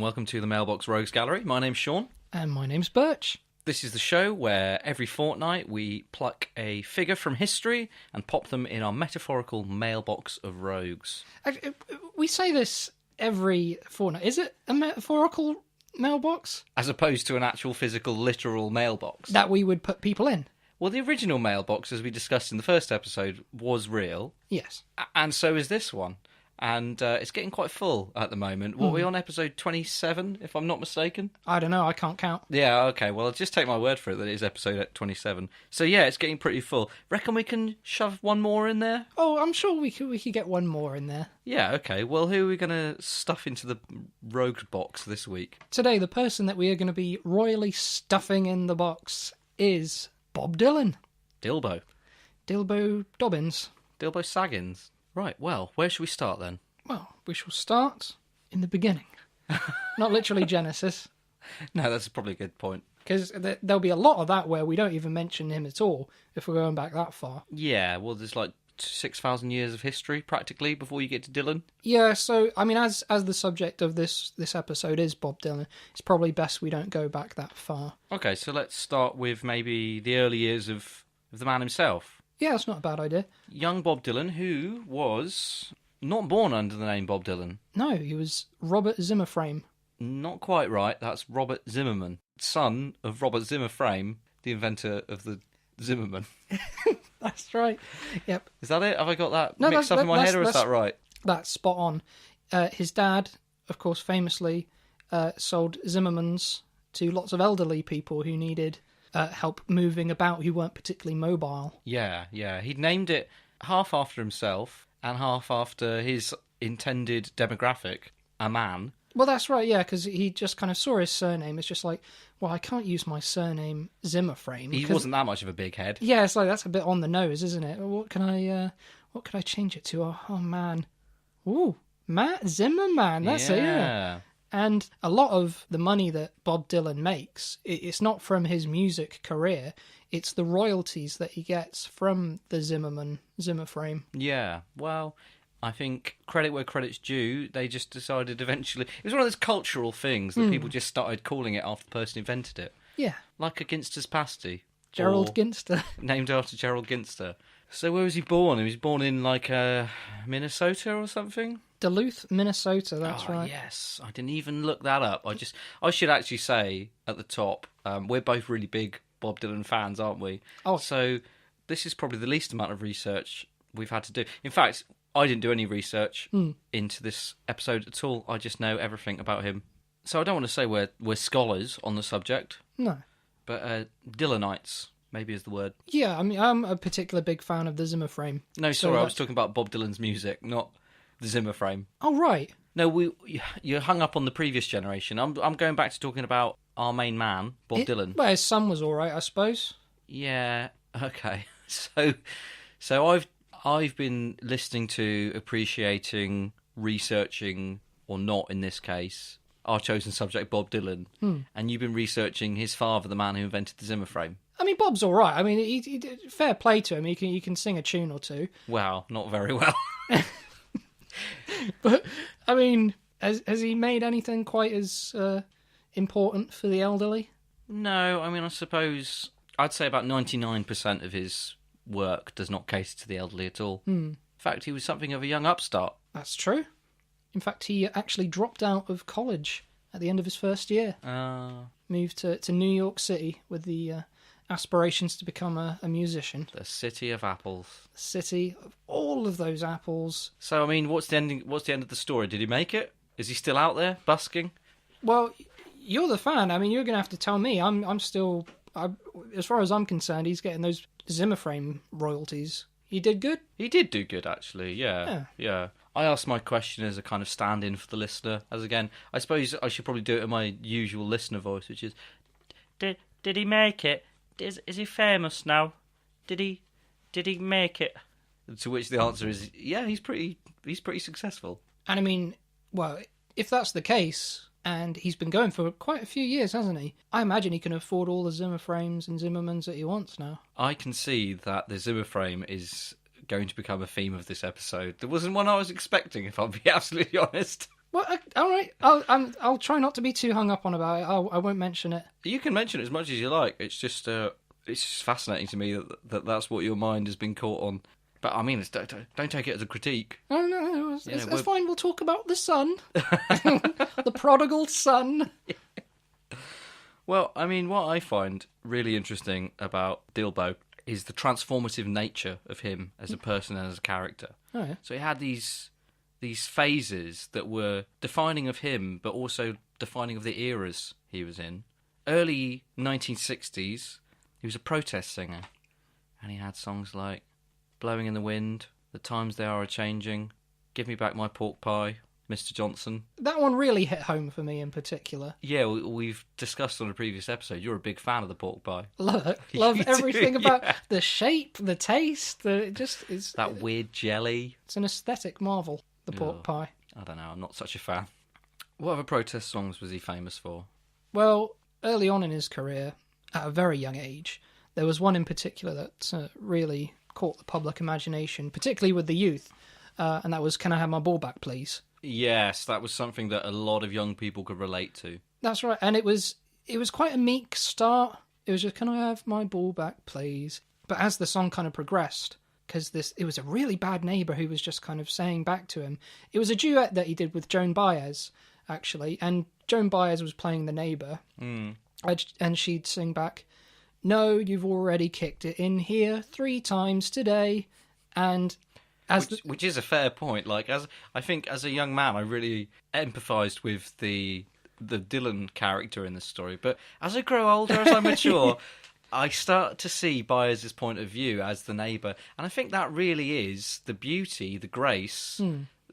welcome to the Mailbox Rogues Gallery. My name's Sean. And my name's Burch. This is the show where every fortnight we pluck a figure from history and pop them in our metaphorical mailbox of rogues. We say this every fortnight. Is it a metaphorical mailbox? As opposed to an actual physical, literal mailbox. That we would put people in? Well, the original mailbox, as we discussed in the first episode, was real. Yes. And so is this one. And it's getting quite full at the moment. What are we on, episode 27, if I'm not mistaken? I don't know, I can't count. Yeah, okay, well, I'll just take my word for it that it is episode 27. So yeah, it's getting pretty full. Reckon we can shove one more in there? Oh, I'm sure we could get one more in there. Yeah, okay. Well, who are we going to stuff into the rogue box this week? Today, the person that we are going to be royally stuffing in the box is Bob Dylan. Dilbo. Dilbo Dobbins. Dilbo Saggins. Right, well, where should we start then? Well, we shall start in the beginning. Not literally Genesis. No, that's probably a good point. Because there'll be a lot of that where we don't even mention him at all, if we're going back that far. Yeah, well, there's like 6,000 years of history, practically, before you get to Dylan. Yeah, so, I mean, as the subject of this episode is Bob Dylan, it's probably best we don't go back that far. Okay, so let's start with maybe the early years of the man himself. Yeah, that's not a bad idea. Young Bob Dylan, who was not born under the name Bob Dylan. No, he was Robert Zimmerframe. Not quite right, that's Robert Zimmerman, son of Robert Zimmerframe, the inventor of the Zimmerman. That's right. Yep. Is that it? Have I got that mixed up in my head, or is that right? That's spot on. His dad, of course, famously sold Zimmermans to lots of elderly people who needed help moving about, who weren't particularly mobile. Yeah. He'd named it half after himself and half after his intended demographic, a man. Well, that's right, yeah, because he just kind of saw his surname. It's just like, well, I can't use my surname Zimmerframe. He wasn't that much of a big head. Yeah, it's like, that's a bit on the nose, isn't it? What can I change it to? Oh man. Ooh, Matt Zimmerman, that's it, yeah. And a lot of the money that Bob Dylan makes, it's not from his music career, it's the royalties that he gets from the Zimmerframe. Yeah, well, I think credit where credit's due, they just decided eventually... It was one of those cultural things that people just started calling it after the person who invented it. Yeah. Like a Ginster's pasty. Gerald Ginster. Named after Gerald Ginster. So where was he born? He was born in, like, Minnesota or something? Duluth, Minnesota, that's right. Yes, I didn't even look that up. I should actually say at the top, we're both really big Bob Dylan fans, aren't we? Oh. So this is probably the least amount of research we've had to do. In fact, I didn't do any research into this episode at all. I just know everything about him. So I don't want to say we're scholars on the subject. No. But Dylanites, maybe is the word. Yeah, I mean, I'm a particular big fan of the Zimmerframe. No, sorry, I was talking about Bob Dylan's music, not the Zimmerframe. Oh, right. No, you hung up on the previous generation. I'm going back to talking about our main man, Bob Dylan. Well, his son was all right, I suppose. Yeah, okay. So I've been listening to, appreciating, researching, or not in this case, our chosen subject, Bob Dylan. And you've been researching his father, the man who invented the Zimmerframe. I mean, Bob's all right. I mean, he fair play to him. He can sing a tune or two. Wow, not very well. But, I mean, has he made anything quite as important for the elderly? No, I mean, I suppose I'd say about 99% of his work does not cater to the elderly at all. In fact, he was something of a young upstart. That's true. In fact, he actually dropped out of college at the end of his first year. Moved to New York City with the aspirations to become a musician. The city of apples. The city of all of those apples. So, I mean, what's the end of the story? Did he make it? Is he still out there busking? Well, you're the fan. I mean, you're going to have to tell me. I'm still... as far as I'm concerned, he's getting those Zimmerframe royalties. He did good? He did do good, actually, yeah. I asked my question as a kind of stand-in for the listener. As again, I suppose I should probably do it in my usual listener voice, which is, Did he make it? Is he famous now? Did he make it? To which the answer is, yeah, he's pretty successful. And I mean, well, if that's the case, and he's been going for quite a few years, hasn't he? I imagine he can afford all the Zimmerframes and Zimmermans that he wants now. I can see that the Zimmerframe is going to become a theme of this episode. There wasn't one I was expecting, if I'll be absolutely honest. Well, all right. I'll try not to be too hung up on about it. I won't mention it. You can mention it as much as you like. It's just fascinating to me that's what your mind has been caught on. But I mean, don't take it as a critique. Oh no, it's fine. We'll talk about the son, the prodigal son. Well, I mean, what I find really interesting about Dilbo is the transformative nature of him as a person and as a character. Oh, yeah. So he had these phases that were defining of him, but also defining of the eras he was in. Early 1960s, he was a protest singer, and he had songs like Blowing in the Wind, The Times They Are A-Changing, Give Me Back My Pork Pie, Mr. Johnson. That one really hit home for me in particular. Yeah, we've discussed on a previous episode, you're a big fan of the pork pie. Love everything about the shape, the taste, it's that weird jelly. It's an aesthetic marvel, the pork pie. I don't know, I'm not such a fan. What other protest songs was he famous for? Well, early on in his career, at a very young age, there was one in particular that really caught the public imagination, particularly with the youth, and that was Can I Have My Ball Back, Please? Yes, that was something that a lot of young people could relate to. That's right, and it was quite a meek start. It was just, can I have my ball back, please? But as the song kind of progressed, because it was a really bad neighbour who was just kind of saying back to him. It was a duet that he did with Joan Baez, actually, and Joan Baez was playing the neighbour, and she'd sing back, no, you've already kicked it in here 3 times today, and... Which is a fair point. Like, I think as a young man, I really empathised with the Dylan character in this story. But as I grow older, as I mature, I start to see Baez's point of view as the neighbour, and I think that really is the beauty, the grace,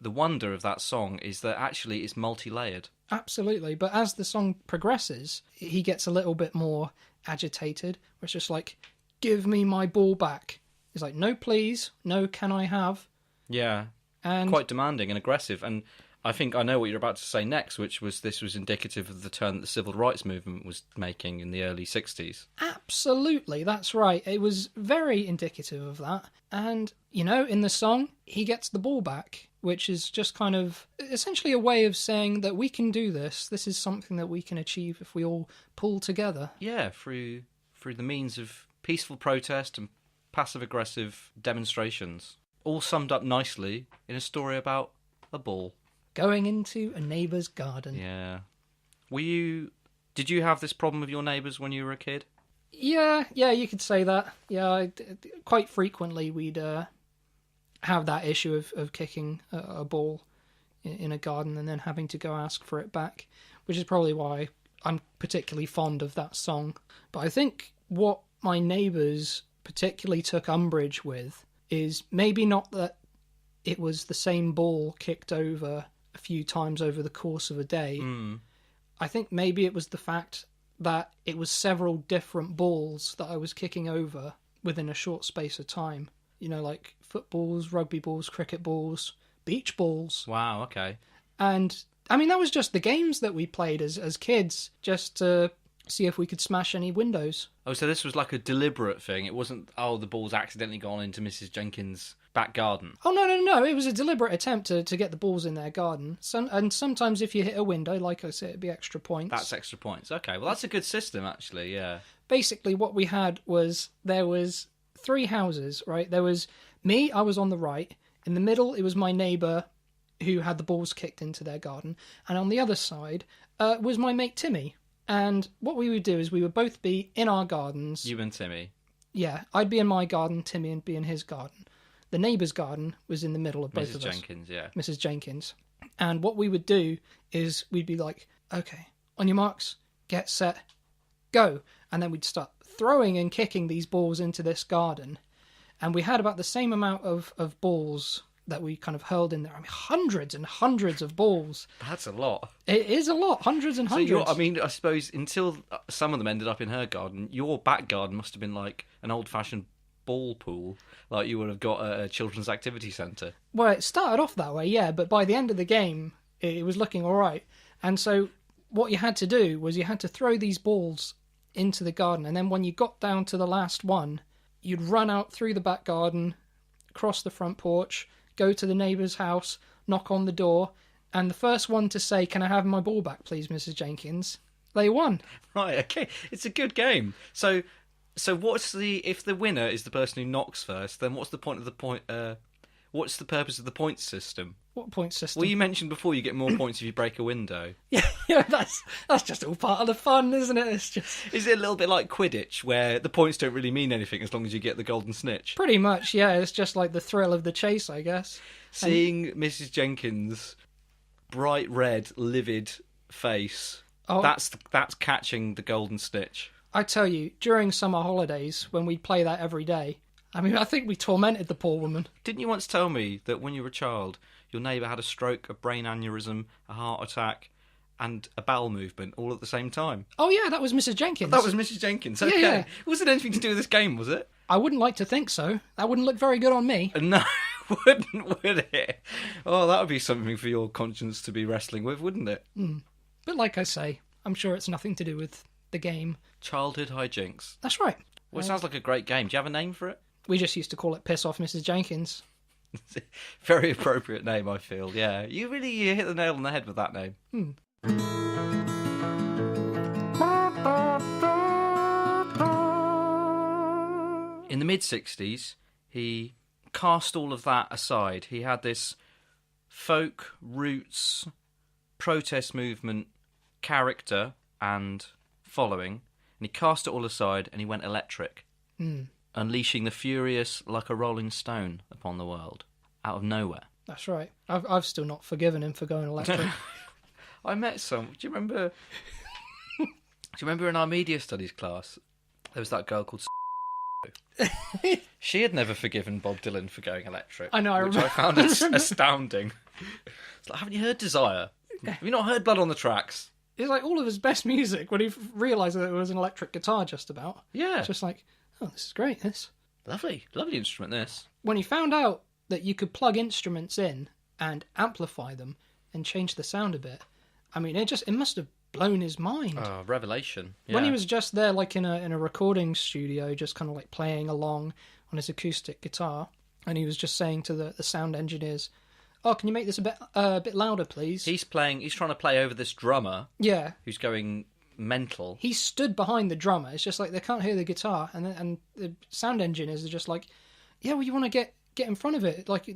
the wonder of that song is that actually it's multi-layered. Absolutely, but as the song progresses, he gets a little bit more agitated. Where it's just like, give me my ball back. He's like, no, please. No, can I have? Yeah. And quite demanding and aggressive. And I think I know what you're about to say next, which was this was indicative of the turn that the civil rights movement was making in the early 60s. Absolutely, that's right. It was very indicative of that. And, in the song, he gets the ball back, which is just kind of essentially a way of saying that we can do this. This is something that we can achieve if we all pull together. Yeah, through the means of peaceful protest and passive-aggressive demonstrations, all summed up nicely in a story about a ball. Going into a neighbour's garden. Yeah. Did you have this problem with your neighbours when you were a kid? Yeah, you could say that. Yeah, quite frequently we'd have that issue of kicking a ball in a garden and then having to go ask for it back, which is probably why I'm particularly fond of that song. But I think what my neighbours particularly took umbrage with is maybe not that it was the same ball kicked over a few times over the course of a day. I think maybe it was the fact that it was several different balls that I was kicking over within a short space of time. Like footballs, rugby balls, cricket balls, beach balls. Wow, okay. And, I mean, that was just the games that we played as kids, just to see if we could smash any windows. Oh, so this was like a deliberate thing. It wasn't, the ball's accidentally gone into Mrs. Jenkins' back garden. Oh, no. It was a deliberate attempt to get the balls in their garden. And sometimes if you hit a window, like I said, it'd be extra points. That's extra points. Okay, well, that's a good system, actually, yeah. Basically, what we had was, there was 3 houses, right? There was me, I was on the right. In the middle, it was my neighbour who had the balls kicked into their garden. And on the other side was my mate Timmy. And what we would do is we would both be in our gardens. You and Timmy? Yeah, I'd be in my garden, Timmy would be in his garden. The neighbour's garden was in the middle of both Mrs. of us. Mrs. Jenkins, yeah. Mrs. Jenkins. And what we would do is we'd be like, okay, on your marks, get set, go. And then we'd start throwing and kicking these balls into this garden. And we had about the same amount of balls that we kind of hurled in there. I mean, hundreds and hundreds of balls. That's a lot. It is a lot. Hundreds and hundreds. I suppose until some of them ended up in her garden, your back garden must have been like an old-fashioned ball pool, like you would have got at a children's activity centre. Well, it started off that way, yeah, but by the end of the game, it was looking all right. And so what you had to do was you had to throw these balls into the garden, and then when you got down to the last one, you'd run out through the back garden, cross the front porch, go to the neighbour's house, knock on the door, And the first one to say, "Can I have my ball back, please, Mrs. Jenkins?" they won. Right, okay. It's a good game. So if the winner is the person who knocks first, then what's the point of the point? What's the purpose of the point system? What point system? Well, you mentioned before you get more points if you break a window. Yeah, that's just all part of the fun, isn't it? It's just... Is it a little bit like Quidditch, where the points don't really mean anything as long as you get the golden snitch? Pretty much, yeah. It's just like the thrill of the chase, I guess. Seeing Mrs. Jenkins' bright red, livid face, that's catching the golden snitch. I tell you, during summer holidays, when we'd play that every day, I mean, I think we tormented the poor woman. Didn't you once tell me that when you were a child, your neighbour had a stroke, a brain aneurysm, a heart attack, and a bowel movement all at the same time? Oh, yeah, that was Mrs. Jenkins. That was Mrs. Jenkins, okay. Yeah. It wasn't anything to do with this game, was it? I wouldn't like to think so. That wouldn't look very good on me. No, wouldn't, would it? Oh, that would be something for your conscience to be wrestling with, wouldn't it? But like I say, I'm sure it's nothing to do with the game. Childhood hijinks. That's right. Well, it sounds like a great game. Do you have a name for it? We just used to call it Piss Off Mrs. Jenkins. Very appropriate name, I feel. Yeah, you hit the nail on the head with that name. In the mid-60s, he cast all of that aside. He had this folk, roots, protest movement character and following, and he cast it all aside and he went electric. Unleashing the furious like a rolling stone upon the world, out of nowhere. That's right. I've still not forgiven him for going electric. I met some. Do you remember? Do you remember in our media studies class, there was that girl called. She had never forgiven Bob Dylan for going electric. I know. I which remember. I found astounding. It's like, haven't you heard Desire? Have you not heard Blood on the Tracks? It's like all of his best music when he realised that it was an electric guitar just about. Yeah. It's just like, oh, this is great, this. Lovely instrument, this. When he found out that you could plug instruments in and amplify them and change the sound a bit, I mean, it must have blown his mind. Oh, revelation. Yeah. When he was just there, like in a recording studio, just kind of like playing along on his acoustic guitar, and he was just saying to the sound engineers, "Oh, can you make this a bit louder, please?" He's trying to play over this drummer. Yeah. Who's going mental. He stood behind the drummer. It's just like they can't hear the guitar, and the sound engineers are just like, "Yeah, well, you want to get in front of it, like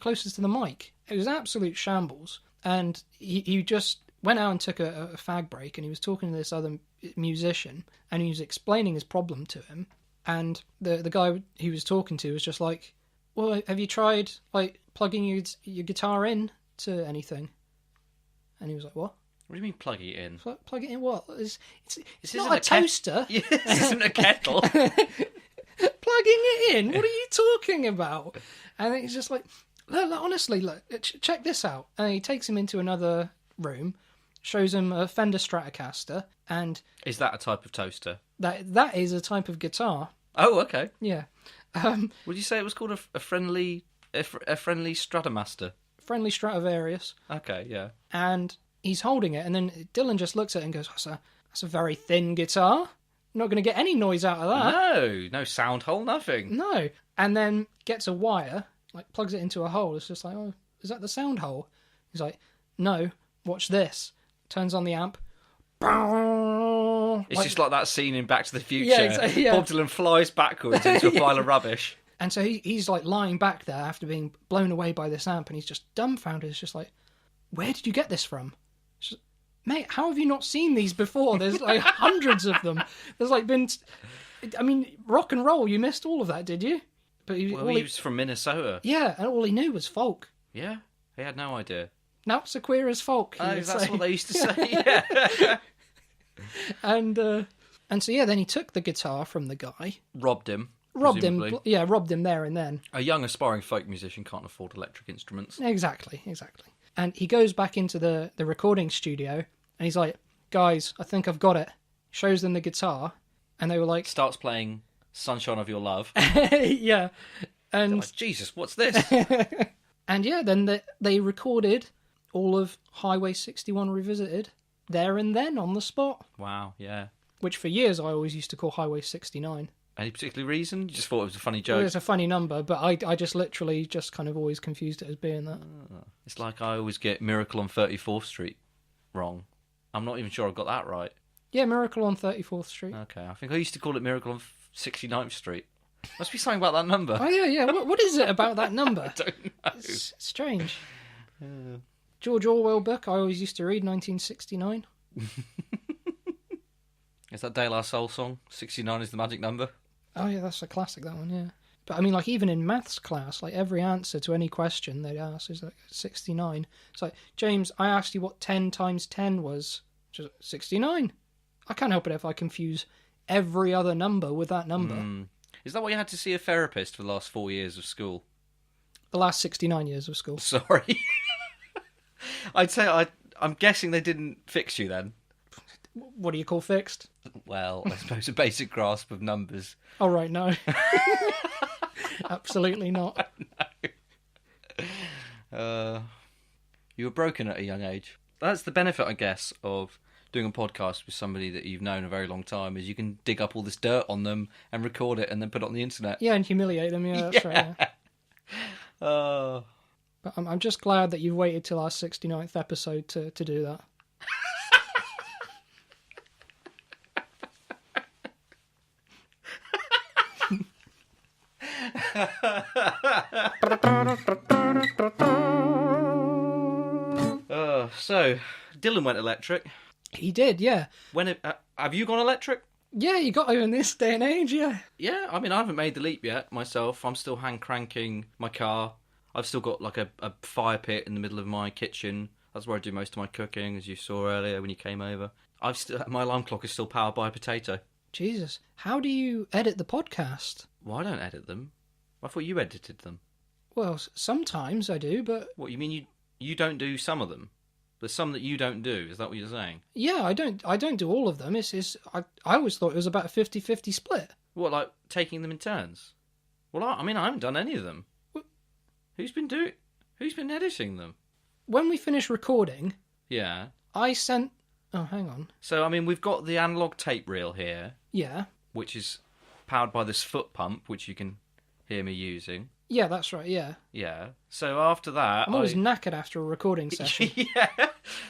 closest to the mic." It was absolute shambles, and he just went out and took a fag break, and he was talking to this other musician, and he was explaining his problem to him, and the guy he was talking to was just like, "Well, have you tried like plugging your guitar in to anything?" And he was like, "What? What do you mean plug it in? Plug it in what? It's not a toaster. Yeah, this isn't a kettle. Plugging it in? What are you talking about?" And he's just like, "Look, honestly, look, check this out." And he takes him into another room, shows him a Fender Stratocaster, and... Is that a type of toaster? That is a type of guitar. Oh, okay. Yeah. Would you say it was called a friendly Stratomaster? Friendly Stradivarius. Okay, yeah. And he's holding it, and then Dylan just looks at it and goes, that's a very thin guitar. I'm not going to get any noise out of that. No sound hole, nothing. No. And then gets a wire, like plugs it into a hole. It's just like, oh, is that the sound hole? He's like, no, watch this. Turns on the amp. It's just like that scene in Back to the Future. Yeah, exactly, yeah. Bob Dylan flies backwards into a pile of rubbish. And so he's like lying back there after being blown away by this amp, and he's just dumbfounded. It's just like, where did you get this from? Just, mate, how have you not seen these before? There's like hundreds of them. There's like been... I mean, rock and roll, you missed all of that, did you? But he was from Minnesota. Yeah, and all he knew was folk. Yeah, he had no idea. Now it's a queer as folk. That's what they used to say, yeah. And so, yeah, then he took the guitar from the guy. Robbed him there and then. A young aspiring folk musician can't afford electric instruments. Exactly. And he goes back into the recording studio, and he's like, "Guys, I think I've got it." Shows them the guitar, and they were like... Starts playing Sunshine of Your Love. Yeah. And like, Jesus, what's this? And yeah, then they recorded all of Highway 61 Revisited there and then on the spot. Wow, yeah. Which for years I always used to call Highway 69. Any particular reason? You just thought it was a funny joke? Well, it's a funny number, but I just literally just kind of always confused it as being that. It's like I always get Miracle on 34th Street wrong. I'm not even sure I got that right. Yeah, Miracle on 34th Street. Okay, I think I used to call it Miracle on 69th Street. Must be something about that number. Oh, yeah. What is it about that number? I don't know. It's strange. George Orwell book I always used to read, 1969. Is that De La Soul song? 69 is the magic number? Oh, yeah, that's a classic, that one, yeah. But, I mean, like, even in maths class, like, every answer to any question they'd ask is, like, 69. It's like, James, I asked you what 10 times 10 was. Just 69. I can't help it if I confuse every other number with that number. Is that why you had to see a therapist for the last 4 years of school? The last 69 years of school. Sorry. I'd say I'm guessing they didn't fix you then. What do you call fixed? Well, I suppose a basic grasp of numbers. Oh, right, no. Absolutely not. No. You were broken at a young age. That's the benefit, I guess, of doing a podcast with somebody that you've known a very long time, is you can dig up all this dirt on them and record it and then put it on the internet. Yeah, and humiliate them, yeah, that's right. Yeah. But I'm just glad that you've waited till our 69th episode to do that. So, Dylan went electric. He did, yeah. Have you gone electric? Yeah, you got to in this day and age, yeah. Yeah, I mean, I haven't made the leap yet myself. I'm still hand cranking my car. I've still got like a fire pit in the middle of my kitchen. That's where I do most of my cooking, as you saw earlier when you came over. My alarm clock is still powered by a potato. Jesus, how do you edit the podcast? Well, I don't edit them. I thought you edited them. Well, sometimes I do, but... What, you mean you don't do some of them? There's some that you don't do, is that what you're saying? Yeah, I don't do all of them. I always thought it was about a 50-50 split. What, like taking them in turns? Well, I haven't done any of them. What? Who's been editing them? When we finish recording... Yeah. I sent... Oh, hang on. So, I mean, we've got the analogue tape reel here. Yeah. Which is powered by this foot pump, which you can hear me using. Yeah, that's right, yeah. Yeah. So after that... I'm always knackered after a recording session. Yeah.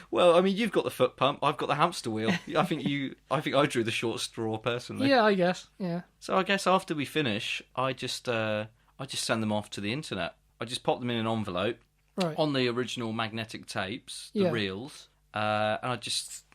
Well, I mean, you've got the foot pump, I've got the hamster wheel. I think I drew the short straw, personally. Yeah, I guess, yeah. So I guess after we finish, I just send them off to the internet. I just pop them in an envelope. Right. On the original magnetic tapes, the reels, and I just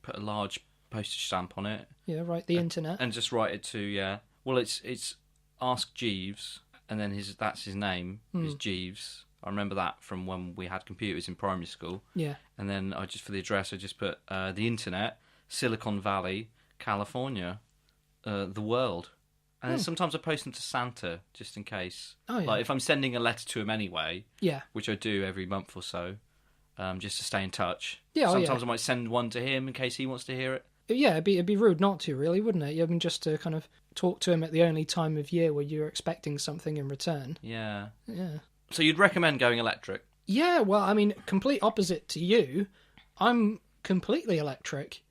put a large postage stamp on it. Yeah, right, the internet. And just write it to, well, it's Ask Jeeves, and then that's his name, is Jeeves. I remember that from when we had computers in primary school. Yeah. And then for the address, I just put the internet, Silicon Valley, California, the world. And then sometimes I post them to Santa, just in case. Oh, yeah. Like, if I'm sending a letter to him anyway, yeah, which I do every month or so, just to stay in touch. Yeah, sometimes I might send one to him in case he wants to hear it. Yeah, it'd be rude not to, really, wouldn't it? I mean, just to kind of talk to him at the only time of year where you're expecting something in return. Yeah. Yeah. So you'd recommend going electric? Yeah, well, I mean, complete opposite to you. I'm completely electric.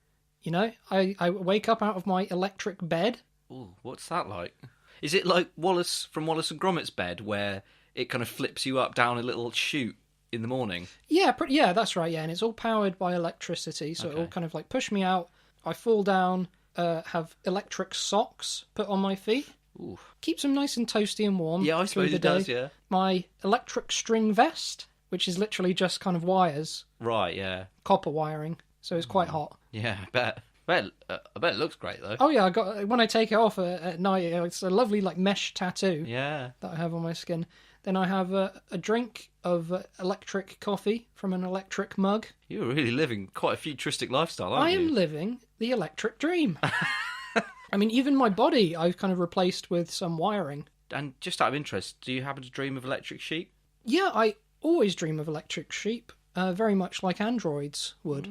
You know, I wake up out of my electric bed. Ooh, what's that like? Is it like Wallace from Wallace and Gromit's bed, where it kind of flips you up down a little chute in the morning? Yeah, yeah, that's right, yeah, and it's all powered by electricity, so it'll kind of like push me out. I fall down, have electric socks put on my feet. Ooh. Keeps them nice and toasty and warm. Yeah, I suppose it does, yeah. My electric string vest, which is literally just kind of wires. Right, yeah. Copper wiring, so it's quite hot. Yeah, I bet. I bet it looks great, though. Oh, yeah, when I take it off at night, it's a lovely like mesh tattoo that I have on my skin. Then I have a drink of electric coffee from an electric mug. You're really living quite a futuristic lifestyle, aren't you? I am living the electric dream. I mean, even my body I've kind of replaced with some wiring. And just out of interest, do you happen to dream of electric sheep? Yeah, I always dream of electric sheep, very much like androids would.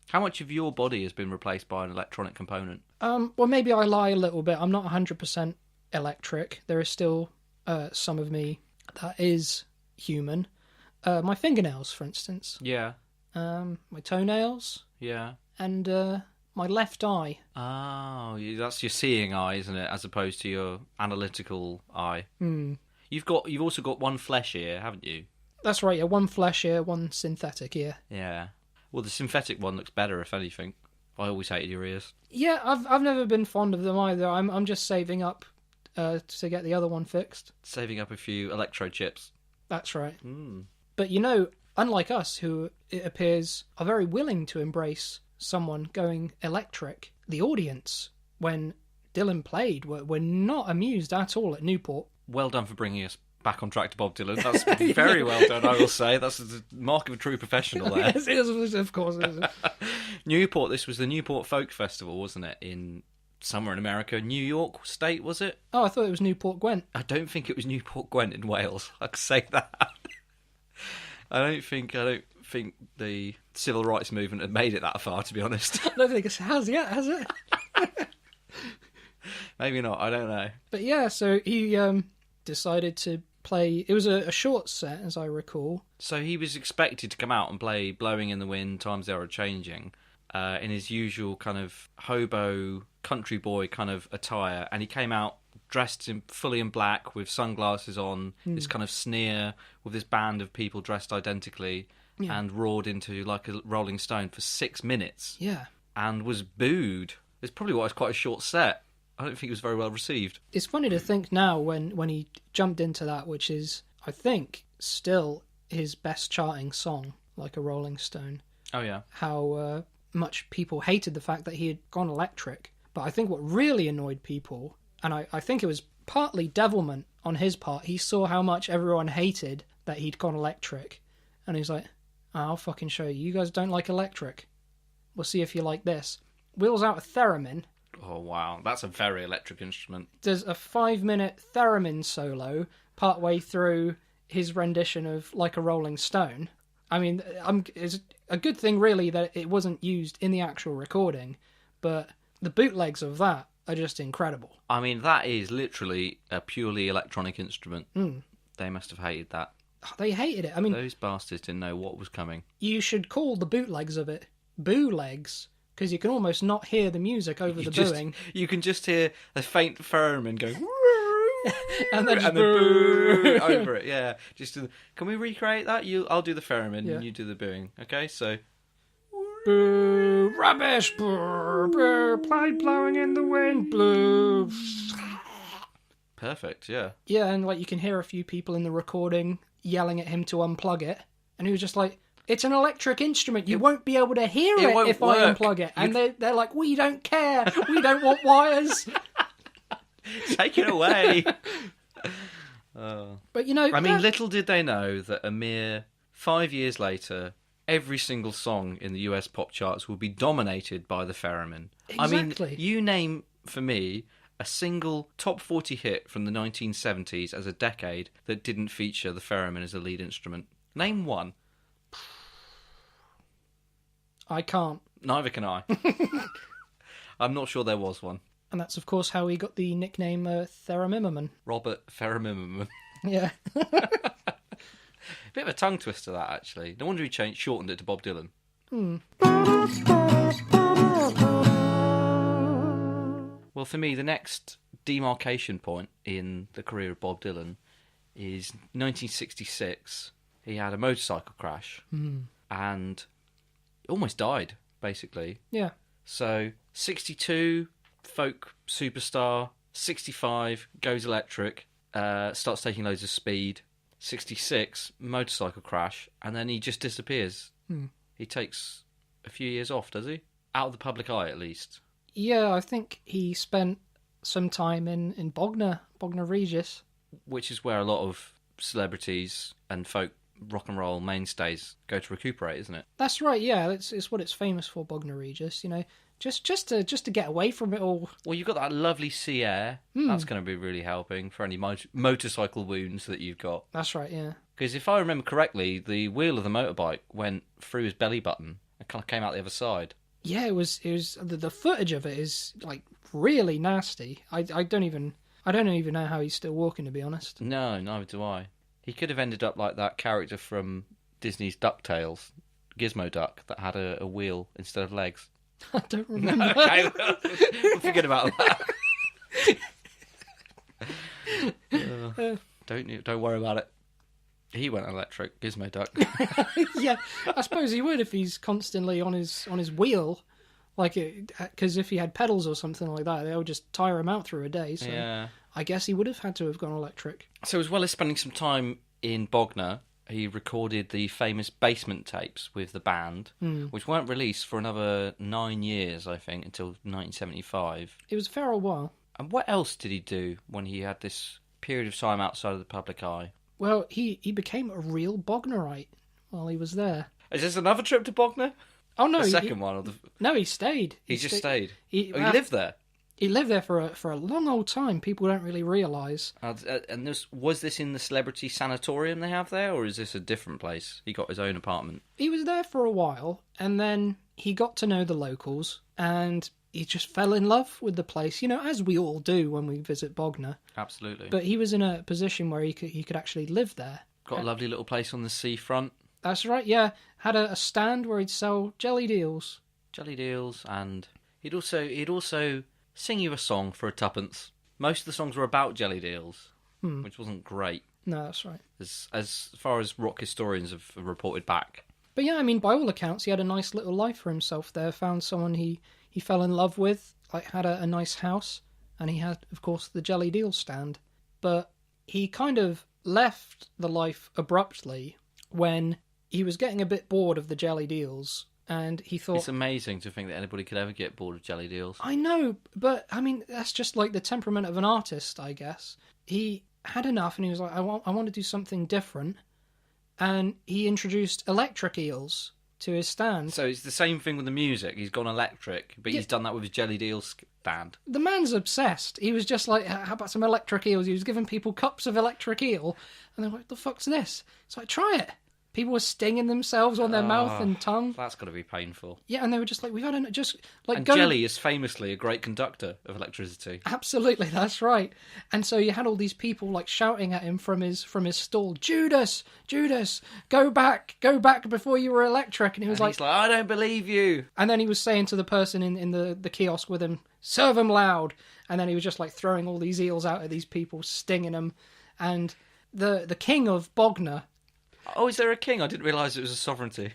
How much of your body has been replaced by an electronic component? Well, maybe I lie a little bit. I'm not 100% electric. There is still some of me that is human. My fingernails, for instance. Yeah. My toenails. Yeah. And my left eye. Oh, that's your seeing eye, isn't it? As opposed to your analytical eye. You've also got one flesh ear, haven't you? That's right, yeah. One flesh ear, one synthetic ear. Yeah. Well, the synthetic one looks better, if anything. I always hated your ears. Yeah, I've never been fond of them either. I'm just saving up to get the other one fixed. Saving up a few electro chips. That's right. But you know, unlike us, who it appears are very willing to embrace someone going electric, the audience, when Dylan played, were not amused at all at Newport. Well done for bringing us back on track to Bob Dylan. That's very well done, I will say. That's the mark of a true professional there. Yes, it is, of course it is. Newport, this was the Newport Folk Festival, wasn't it? In somewhere in America. New York State, was it? Oh, I thought it was Newport Gwent. I don't think it was Newport Gwent in Wales. I could say that. I don't think the civil rights movement had made it that far, to be honest. I don't think it has yet, has it? Maybe not, I don't know. But yeah, so he decided to play. It was a short set, as I recall. So he was expected to come out and play Blowing in the Wind, Times They Are Changing, in his usual kind of hobo, country boy kind of attire. And he came out dressed fully in black with sunglasses on, this kind of sneer with this band of people dressed identically, and roared into like a Rolling Stone for 6 minutes. Yeah. And was booed. It's probably why it's quite a short set. I don't think it was very well received. It's funny to think now when he jumped into that, which is, I think, still his best charting song, like a Rolling Stone. Oh, yeah. How much people hated the fact that he had gone electric. But I think what really annoyed people, and I think it was partly devilment on his part, he saw how much everyone hated that he'd gone electric. And he's like, I'll fucking show you. You guys don't like electric. We'll see if you like this. Wheels out a theremin. Oh, wow. That's a very electric instrument. There's a 5-minute theremin solo partway through his rendition of Like a Rolling Stone. I mean, it's a good thing, really, that it wasn't used in the actual recording, but the bootlegs of that are just incredible. I mean, that is literally a purely electronic instrument. They must have hated that. They hated it. I mean, those bastards didn't know what was coming. You should call the bootlegs of it boo-legs, because you can almost not hear the music over the booing. You can just hear a faint theremin going, and then the boo over it. Yeah, can we recreate that? I'll do the theremin and you do the booing. Okay, so boo, rubbish, boo, boo, play Blowing in the Wind, blue. Perfect. Yeah. Yeah, and like you can hear a few people in the recording yelling at him to unplug it, and he was just like, it's an electric instrument. You won't be able to hear it if I unplug it. And they're like, we don't care. We don't want wires. Take it away. But, you know... I mean, little did they know that a mere 5 years later, every single song in the US pop charts will be dominated by the theremin. Exactly. I mean, you name, for me, a single top 40 hit from the 1970s as a decade that didn't feature the theremin as a lead instrument. Name one. I can't. Neither can I. I'm not sure there was one. And that's, of course, how he got the nickname Theramimmerman. Robert Theramimmerman. Yeah. Bit of a tongue twister, that, actually. No wonder he shortened it to Bob Dylan. Well, for me, the next demarcation point in the career of Bob Dylan is 1966. He had a motorcycle crash and almost died, basically. Yeah. So, 62, folk superstar. 65, goes electric, starts taking loads of speed. 66, motorcycle crash, and then he just disappears. He takes a few years off, does he? Out of the public eye, at least. Yeah, I think he spent some time in Bognor Regis. Which is where a lot of celebrities and folk rock and roll mainstays go to recuperate, isn't it? That's right, yeah. It's what it's famous for, Bognor Regis, you know. Just to get away from it all. Well, you've got that lovely sea air. That's going to be really helping for any motorcycle wounds that you've got. That's right, yeah. Because if I remember correctly, the wheel of the motorbike went through his belly button and kind of came out the other side. Yeah, it was the footage of it is like really nasty. I don't even know how he's still walking, to be honest. No, neither do I. He could have ended up like that character from Disney's DuckTales, Gizmo Duck, that had a wheel instead of legs. I don't remember. No, okay, we'll forget about that. Don't worry about it. He went electric, Gizmo Duck. Yeah, I suppose he would if he's constantly on his wheel, because if he had pedals or something like that, they would just tire him out through a day. So Yeah. I guess he would have had to have gone electric. So as well as spending some time in Bognor, he recorded the famous Basement tapes with the band, which weren't released for another 9 years, I think, until 1975. It was a fair old while. And what else did he do when he had this period of time outside of the public eye? Well, he became a real Bognorite while he was there. Is this another trip to Bognor? Oh no, the second one? Or No, he stayed. He just stayed. He lived there. He lived there for a long old time. People don't really realise. And was this in the celebrity sanatorium they have there, or is this a different place? He got his own apartment. He was there for a while, and then he got to know the locals, and he just fell in love with the place, as we all do when we visit Bognor. Absolutely. But he was in a position where he could actually live there. Got a lovely little place on the seafront. That's right, yeah. Had a stand where he'd sell jelly deals. Jelly deals, and he'd also sing you a song for a tuppence. Most of the songs were about jelly deals, which wasn't great. No, that's right. As far as rock historians have reported back. But yeah, I mean, by all accounts, he had a nice little life for himself there. Found someone he fell in love with, had a nice house, and he had, of course, the jelly deal stand. But he kind of left the life abruptly when he was getting a bit bored of the jelly deals. And he thought... It's amazing to think that anybody could ever get bored of jelly deals. I know, but, I mean, that's just like the temperament of an artist, I guess. He had enough, and he was like, I want to do something different. And he introduced electric eels to his stand. So it's the same thing with the music. He's gone electric, but he's done that with his jelly deal stand. The man's obsessed. He was just like, how about some electric eels? He was giving people cups of electric eel. And they're like, what the fuck's this? It's like, try it. People were stinging themselves on their mouth and tongue. That's got to be painful. Yeah, and they were just like, we got to just... And jelly is famously a great conductor of electricity. Absolutely, that's right. And so you had all these people shouting at him from his stall, Judas, go back before you were electric. And he was he's like, I don't believe you. And then he was saying to the person in the kiosk with him, serve him loud. And then he was just throwing all these eels out at these people, stinging them. And the king of Bognor... Oh, is there a king? I didn't realise it was a sovereignty.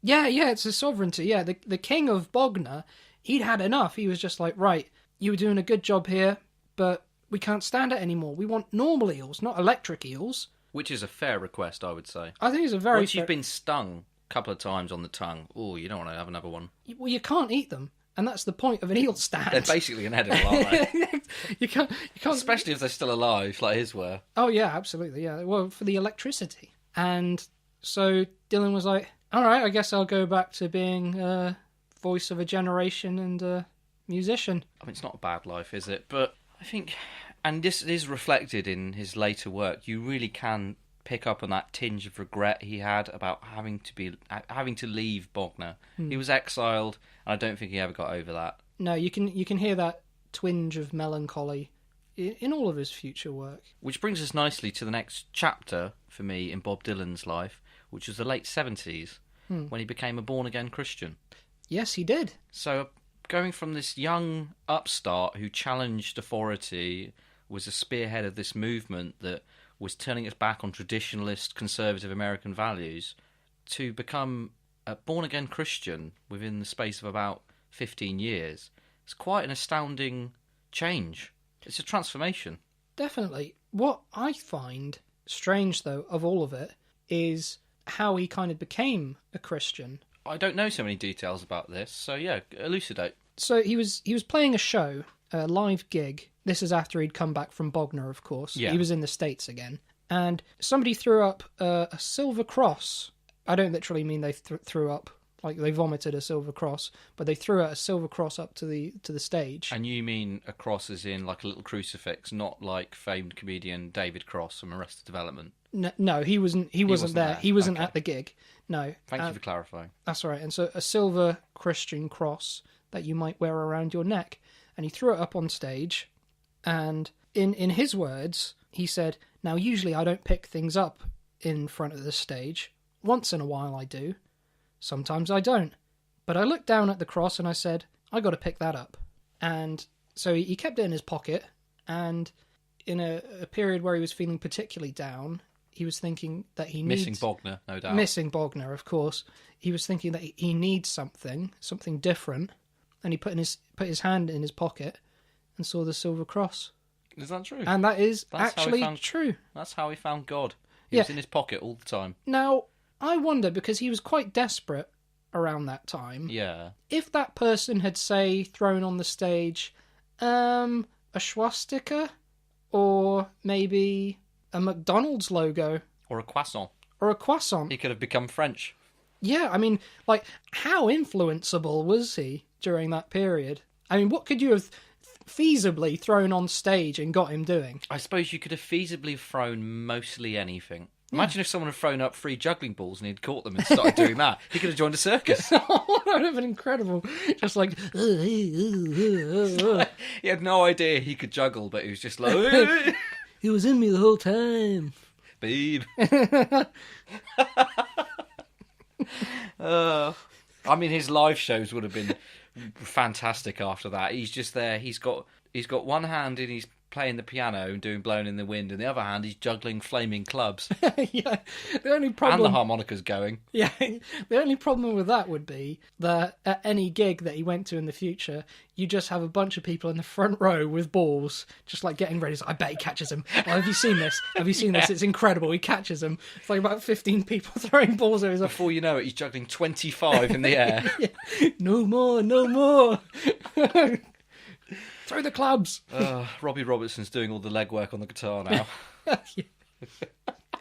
Yeah, it's a sovereignty. Yeah, the king of Bognor, he'd had enough. He was just like, right, you were doing a good job here, but we can't stand it anymore. We want normal eels, not electric eels. Which is a fair request, I would say. I think it's a very... Once you've been stung a couple of times on the tongue, you don't want to have another one. Well, you can't eat them. And that's the point of an eel stand. They're basically an edible, aren't they? You can't... Especially if they're still alive, like his were. Oh, yeah, absolutely, yeah. Well, for the electricity. And so Dylan was like, all right, I guess I'll go back to being voice of a generation and musician. I mean, it's not a bad life, is it? But I think, and this is reflected in his later work, you really can pick up on that tinge of regret he had about having to leave Bognor. He was exiled, and I don't think he ever got over that. No, you can hear that twinge of melancholy in all of his future work. Which brings us nicely to the next chapter for me in Bob Dylan's life, which was the late 70s, when he became a born-again Christian. Yes, he did. So going from this young upstart who challenged authority, was a spearhead of this movement that was turning its back on traditionalist, conservative American values, to become a born-again Christian within the space of about 15 years. It's quite an astounding change. It's a transformation. Definitely. What I find strange, though, of all of it, is how he kind of became a Christian. I don't know so many details about this, so yeah, elucidate. So he was playing a show, a live gig. This is after he'd come back from Bognor, of course. Yeah. He was in the States again. And somebody threw up a silver cross. I don't literally mean they threw up, like they vomited a silver cross, but they threw a silver cross up to the stage. And you mean a cross as in like a little crucifix, not like famed comedian David Cross from Arrested Development? No, he wasn't there. He wasn't okay. at the gig. No. Thank you for clarifying. That's all right. And so a silver Christian cross that you might wear around your neck. And he threw it up on stage. And in his words, he said, now usually I don't pick things up in front of the stage. Once in a while I do. Sometimes I don't. But I looked down at the cross and I said, I got to pick that up. And so he kept it in his pocket, and in a period where he was feeling particularly down, he was thinking that he needs... Missing Bognor, no doubt. Missing Bognor, of course. He was thinking that he needs something different, and he put his hand in his pocket and saw the silver cross. Is that true? And that's actually true. That's how he found God. He was in his pocket all the time. Now, I wonder, because he was quite desperate around that time. Yeah. If that person had, say, thrown on the stage a swastika, or maybe a McDonald's logo. Or a croissant. He could have become French. Yeah, I mean, like, how influenceable was he during that period? I mean, what could you have feasibly thrown on stage and got him doing? I suppose you could have feasibly thrown mostly anything. Imagine if someone had thrown up 3 juggling balls and he'd caught them and started doing that. He could have joined a circus. Oh, that would have been incredible. Just like... He had no idea he could juggle, but he was just like... He was in me the whole time. Babe. I mean, his live shows would have been fantastic after that. He's just there. He's got one hand and he's playing the piano and doing Blowing in the Wind, and the other hand he's juggling flaming clubs. Yeah, the only problem... And the harmonica's going. Yeah, the only problem with that would be that at any gig that he went to in the future, you just have a bunch of people in the front row with balls, just like getting ready. I bet he catches them. Oh, have you seen this? Have you seen this? It's incredible. He catches them. It's like about 15 people throwing balls over his... Before you know it, he's juggling 25 in the air. Yeah. No more. Throw the clubs. Robbie Robertson's doing all the legwork on the guitar now. Yeah.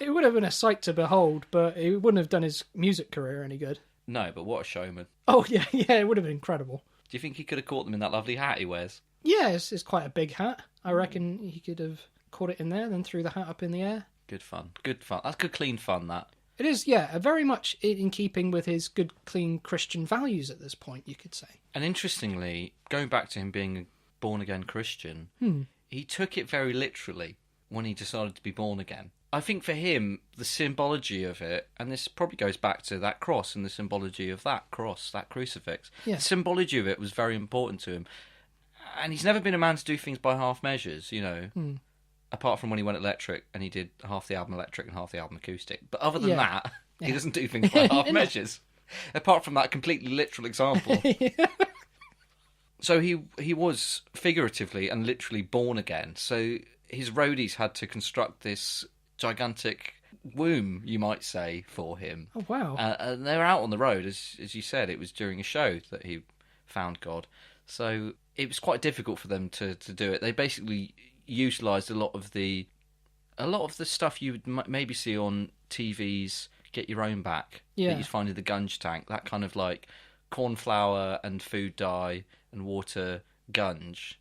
It would have been a sight to behold, but it wouldn't have done his music career any good. No, but what a showman. Oh, yeah, it would have been incredible. Do you think he could have caught them in that lovely hat he wears? Yeah, it's quite a big hat. I reckon he could have caught it in there, then threw the hat up in the air. Good fun. That's good, clean fun, that. It is, yeah, very much in keeping with his good, clean Christian values at this point, you could say. And interestingly, going back to him being a born-again Christian, he took it very literally when he decided to be born again. I think for him, the symbology of it, and this probably goes back to that cross and the symbology of that cross, that crucifix, the symbology of it was very important to him. And he's never been a man to do things by half measures, you know, apart from when he went electric and he did half the album electric and half the album acoustic. But other than that, he doesn't do things by half measures, apart from that completely literal example. So he was figuratively and literally born again. So his roadies had to construct this gigantic womb, you might say, for him. Oh, wow. And they were out on the road, as you said. It was during a show that he found God. So it was quite difficult for them to do it. They basically utilised a lot of the stuff you would maybe see on TV's Get Your Own Back. That you'd find in the gunge tank. That kind of like corn flour and food dye and water gunge.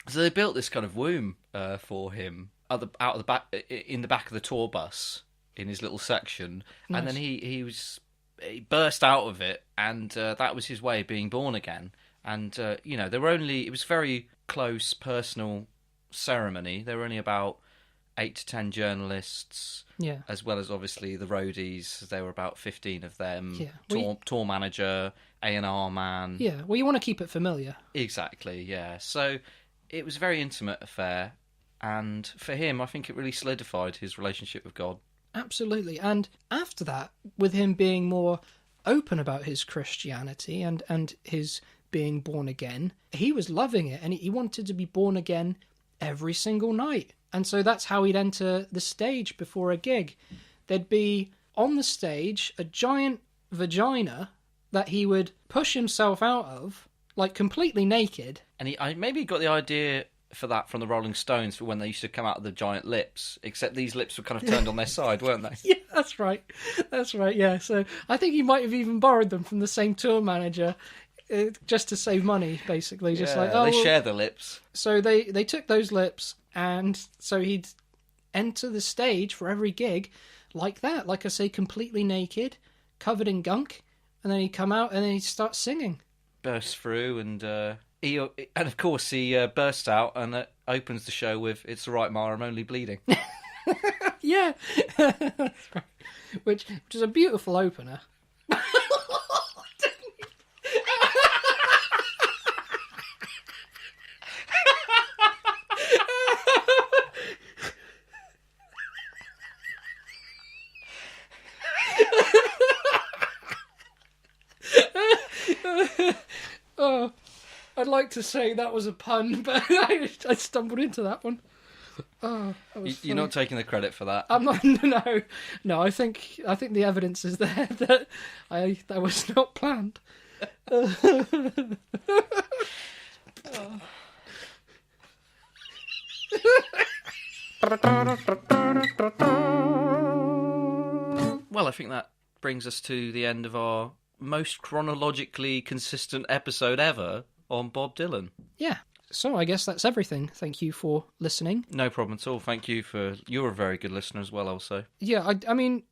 So they built this kind of womb for him out of the back, in the back of the tour bus in his little section. Nice. And then he burst out of it, and that was his way of being born again. And it was a very close personal ceremony. There were only about 8 to 10 journalists, as well as obviously the roadies. There were about 15 of them. Tour manager, A&R man. Yeah, well, you want to keep it familiar. Exactly, yeah. So it was a very intimate affair, and for him, I think it really solidified his relationship with God. Absolutely, and after that, with him being more open about his Christianity and his being born again, he was loving it, and he wanted to be born again every single night. And so that's how he'd enter the stage before a gig. There'd be on the stage a giant vagina that he would push himself out of, like completely naked. And I maybe got the idea for that from the Rolling Stones, for when they used to come out of the giant lips, except these lips were kind of turned on their side, weren't they? Yeah, that's right, yeah. So I think he might have even borrowed them from the same tour manager, just to save money, basically. Just they share the lips. So they took those lips, and so he'd enter the stage for every gig like that, like I say, completely naked, covered in gunk, and then he'd come out and then he'd start singing. Burst through, and of course he bursts out and opens the show with "It's all right, Ma, I'm only bleeding." Yeah. Which is a beautiful opener. Oh, I'd like to say that was a pun, but I stumbled into that one. Oh, you're not taking the credit for that. I'm not. No. I think the evidence is there that that was not planned. Well, I think that brings us to the end of our most chronologically consistent episode ever on Bob Dylan. Yeah. So I guess that's everything. Thank you for listening. No problem at all. Thank you you're a very good listener as well, also. Yeah, I mean,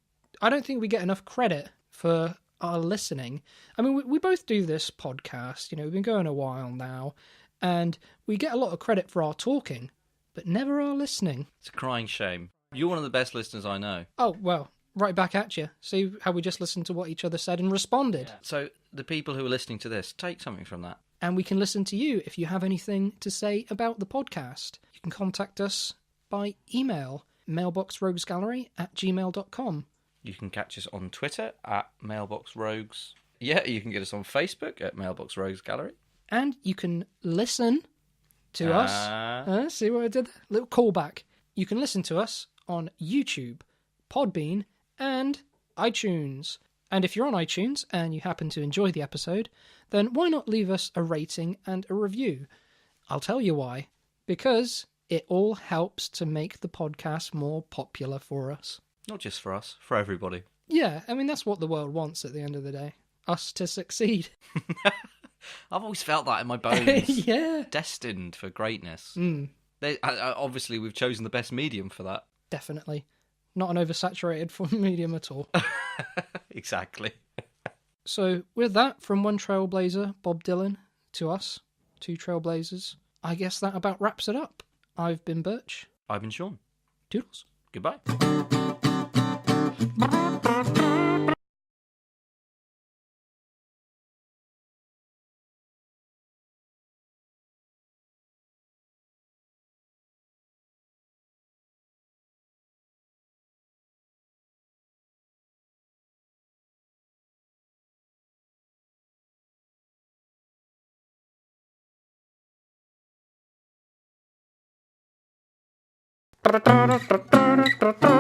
I don't think we get enough credit for our listening. I mean, we both do this podcast, we've been going a while now, and we get a lot of credit for our talking, but never our listening. It's a crying shame. You're one of the best listeners I know. Oh, well, right back at you. See how we just listened to what each other said and responded. Yeah. So the people who are listening to this, take something from that. And we can listen to you if you have anything to say about the podcast. You can contact us by email, mailboxroguesgallery@gmail.com. You can catch us on Twitter @mailboxrogues. Yeah, you can get us on Facebook @mailboxroguesgallery. And you can listen to us. See what I did there? Little callback. You can listen to us on YouTube, Podbean, and iTunes. And if you're on iTunes and you happen to enjoy the episode, then why not leave us a rating and a review? I'll tell you why. Because it all helps to make the podcast more popular for us. Not just for us, for everybody. Yeah, I mean, that's what the world wants at the end of the day. Us to succeed. I've always felt that in my bones. Yeah. Destined for greatness. Mm. Obviously, we've chosen the best medium for that. Definitely. Not an oversaturated medium at all. Exactly. So, with that, from one trailblazer, Bob Dylan, to us, two trailblazers, I guess that about wraps it up. I've been Burch. I've been Sean. Toodles. Goodbye. Da da da da da da da.